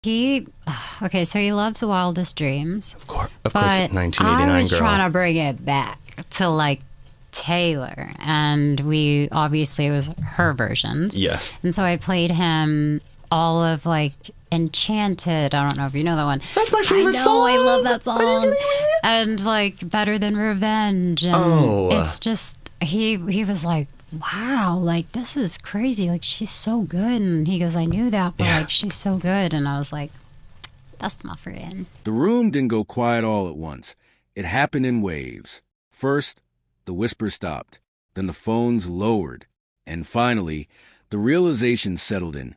He, okay, so he loves Wildest Dreams, Of course, but I 1989 was girl. trying to bring it back to like Taylor, and we obviously it was her versions, Yes. and so I played him all of like Enchanted. I don't know if you know that one. That's my I favorite know, I love song. that Are you kidding song, me? and like Better Than Revenge, and Oh, it's just he was like. Wow, like this is crazy. Like she's so good. And he goes, I knew that, but yeah. like she's so good. And I was like, that's my friend. The room didn't go quiet all at once. It happened in waves. First, the whispers stopped. Then the phones lowered. And finally, the realization settled in.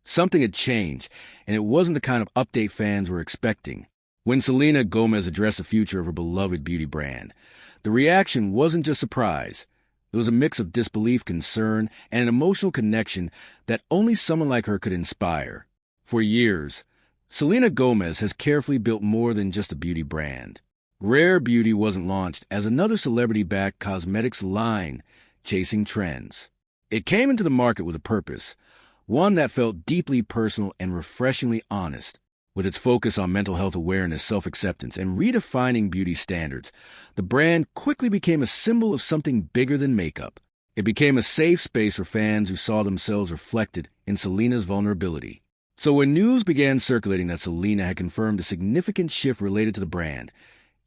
Something had changed, and it wasn't the kind of update fans were expecting. When Selena Gomez addressed the future of her beloved beauty brand, the reaction wasn't just surprise. It was a mix of disbelief, concern, and an emotional connection that only someone like her could inspire. For years, Selena Gomez has carefully built more than just a beauty brand. Rare Beauty wasn't launched as another celebrity-backed cosmetics line chasing trends. It came into the market with a purpose, one that felt deeply personal and refreshingly honest. With its focus on mental health awareness, self-acceptance, and redefining beauty standards, the brand quickly became a symbol of something bigger than makeup. It became a safe space for fans who saw themselves reflected in Selena's vulnerability. So when news began circulating that Selena had confirmed a significant shift related to the brand,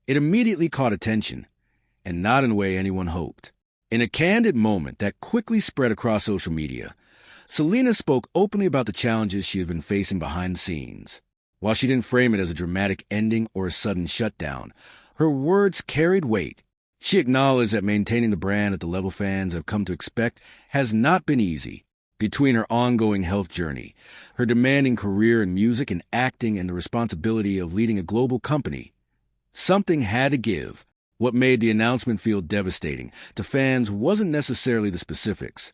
it immediately caught attention, and not in a way anyone hoped. In a candid moment that quickly spread across social media, Selena spoke openly about the challenges she has been facing behind the scenes. While she didn't frame it as a dramatic ending or a sudden shutdown, her words carried weight. She acknowledged that maintaining the brand at the level fans have come to expect has not been easy. Between her ongoing health journey, her demanding career in music and acting, and the responsibility of leading a global company, something had to give. What made the announcement feel devastating to fans wasn't necessarily the specifics.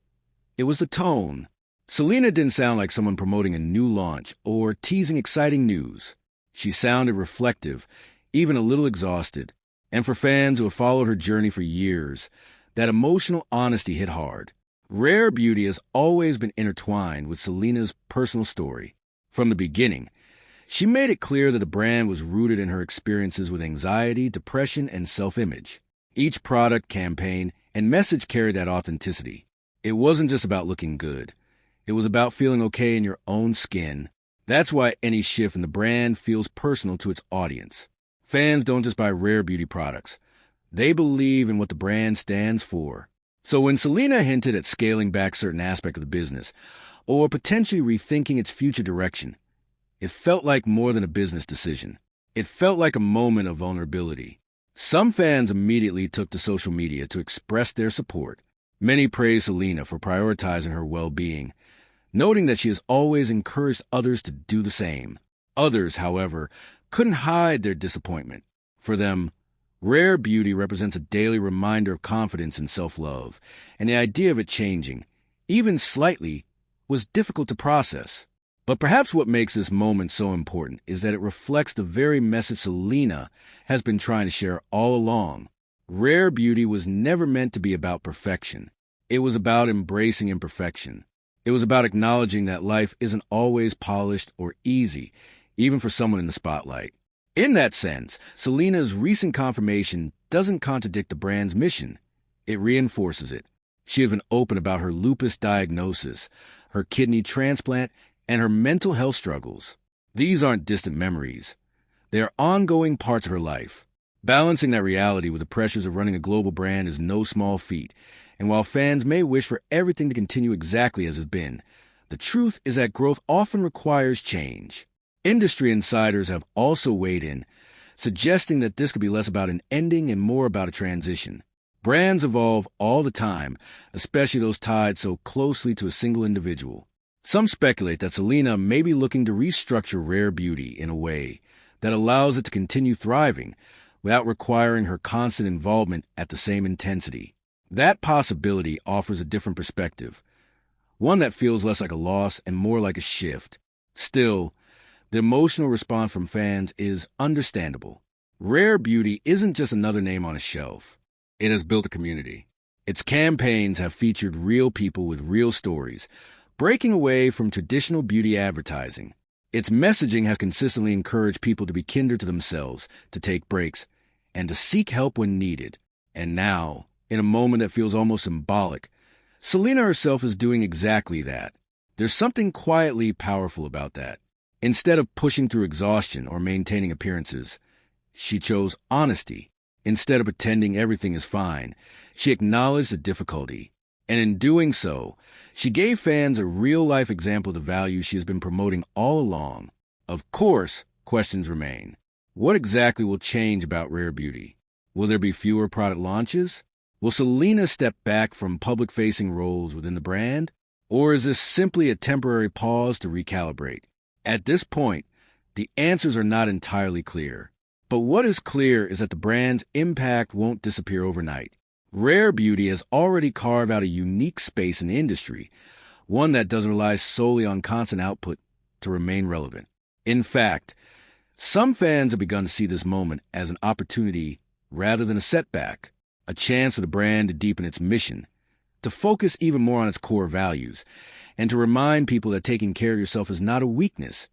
It was the tone. Selena didn't sound like someone promoting a new launch or teasing exciting news. She sounded reflective, even a little exhausted. And for fans who have followed her journey for years, that emotional honesty hit hard. Rare Beauty has always been intertwined with Selena's personal story. From the beginning, she made it clear that the brand was rooted in her experiences with anxiety, depression, and self-image. Each product, campaign, and message carried that authenticity. It wasn't just about looking good. It was about feeling okay in your own skin. That's why any shift in the brand feels personal to its audience. Fans don't just buy Rare Beauty products. They believe in what the brand stands for. So when Selena hinted at scaling back certain aspects of the business, or potentially rethinking its future direction, it felt like more than a business decision. It felt like a moment of vulnerability. Some fans immediately took to social media to express their support. Many praised Selena for prioritizing her well-being, noting that she has always encouraged others to do the same. Others, however, couldn't hide their disappointment. For them, Rare Beauty represents a daily reminder of confidence and self-love, and the idea of it changing, even slightly, was difficult to process. But perhaps what makes this moment so important is that it reflects the very message Selena has been trying to share all along. Rare Beauty was never meant to be about perfection. It was about embracing imperfection. It was about acknowledging that life isn't always polished or easy, even for someone in the spotlight. In that sense, Selena's recent confirmation doesn't contradict the brand's mission. It reinforces it. She has been open about her lupus diagnosis, her kidney transplant, and her mental health struggles. These aren't distant memories. They are ongoing parts of her life. Balancing that reality with the pressures of running a global brand is no small feat, and while fans may wish for everything to continue exactly as it's been, the truth is that growth often requires change. Industry insiders have also weighed in, suggesting that this could be less about an ending and more about a transition. Brands evolve all the time, especially those tied so closely to a single individual. Some speculate that Selena may be looking to restructure Rare Beauty in a way that allows it to continue thriving without requiring her constant involvement at the same intensity. That possibility offers a different perspective, one that feels less like a loss and more like a shift. Still, the emotional response from fans is understandable. Rare Beauty isn't just another name on a shelf. It has built a community. Its campaigns have featured real people with real stories, breaking away from traditional beauty advertising. Its messaging has consistently encouraged people to be kinder to themselves, to take breaks, and to seek help when needed. And now, in a moment that feels almost symbolic, Selena herself is doing exactly that. There's something quietly powerful about that. Instead of pushing through exhaustion or maintaining appearances, she chose honesty. Instead of pretending everything is fine, she acknowledged the difficulty. And in doing so, she gave fans a real-life example of the values she has been promoting all along. Of course, questions remain. What exactly will change about Rare Beauty? Will there be fewer product launches? Will Selena step back from public-facing roles within the brand? Or is this simply a temporary pause to recalibrate? At this point, the answers are not entirely clear. But what is clear is that the brand's impact won't disappear overnight. Rare Beauty has already carved out a unique space in the industry, one that doesn't rely solely on constant output to remain relevant. In fact, some fans have begun to see this moment as an opportunity rather than a setback, a chance for the brand to deepen its mission, to focus even more on its core values, and to remind people that taking care of yourself is not a weakness,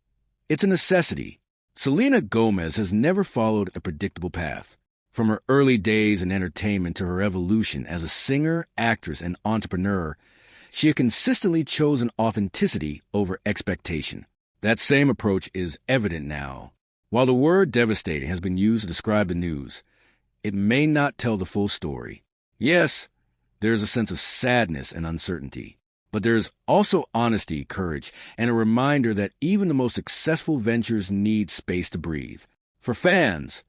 it's a necessity. Selena Gomez has never followed a predictable path. From her early days in entertainment to her evolution as a singer, actress, and entrepreneur, she has consistently chosen authenticity over expectation. That same approach is evident now. While the word devastating has been used to describe the news, it may not tell the full story. Yes, there is a sense of sadness and uncertainty, but there is also honesty, courage, and a reminder that even the most successful ventures need space to breathe. For fans,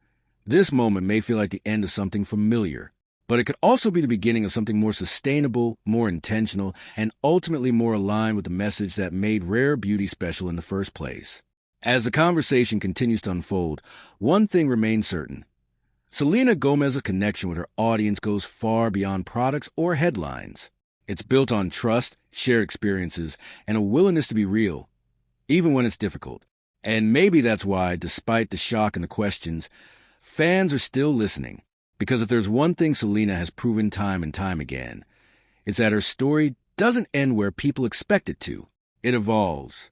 this moment may feel like the end of something familiar, but it could also be the beginning of something more sustainable, more intentional, and ultimately more aligned with the message that made Rare Beauty special in the first place. As the conversation continues to unfold, one thing remains certain. Selena Gomez's connection with her audience goes far beyond products or headlines. It's built on trust, shared experiences, and a willingness to be real, even when it's difficult. And maybe that's why, despite the shock and the questions, fans are still listening. Because if there's one thing Selena has proven time and time again, it's that her story doesn't end where people expect it to. It evolves.